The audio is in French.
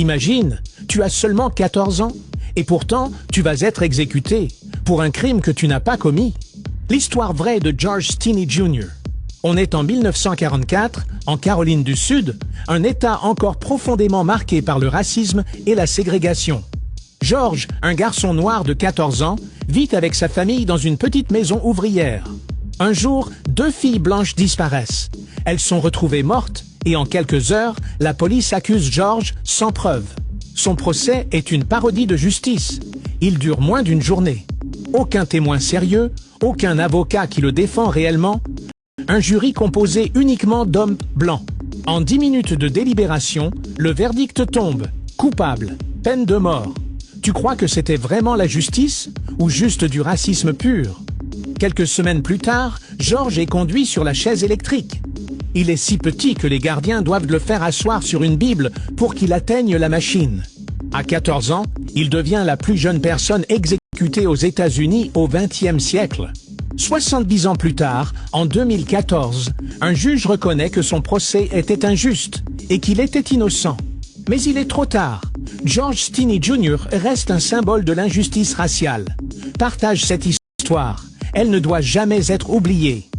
Imagine, tu as seulement 14 ans, et pourtant tu vas être exécuté pour un crime que tu n'as pas commis. L'histoire vraie de George Stinney Jr. On est en 1944, en Caroline du Sud, un État encore profondément marqué par le racisme et la ségrégation. George, un garçon noir de 14 ans, vit avec sa famille dans une petite maison ouvrière. Un jour, 2 filles blanches disparaissent. Elles sont retrouvées mortes et en quelques heures, la police accuse George sans preuve. Son procès est une parodie de justice. Il dure moins d'une journée. Aucun témoin sérieux, aucun avocat qui le défend réellement. Un jury composé uniquement d'hommes blancs. En 10 minutes de délibération, le verdict tombe. Coupable, peine de mort. Tu crois que c'était vraiment la justice ou juste du racisme pur? Quelques semaines plus tard, George est conduit sur la chaise électrique. Il est si petit que les gardiens doivent le faire asseoir sur une Bible pour qu'il atteigne la machine. À 14 ans, il devient la plus jeune personne exécutée aux États-Unis au XXe siècle. 70 ans plus tard, en 2014, un juge reconnaît que son procès était injuste et qu'il était innocent. Mais il est trop tard. George Stinney Jr. reste un symbole de l'injustice raciale. Partage cette histoire. Elle ne doit jamais être oubliée.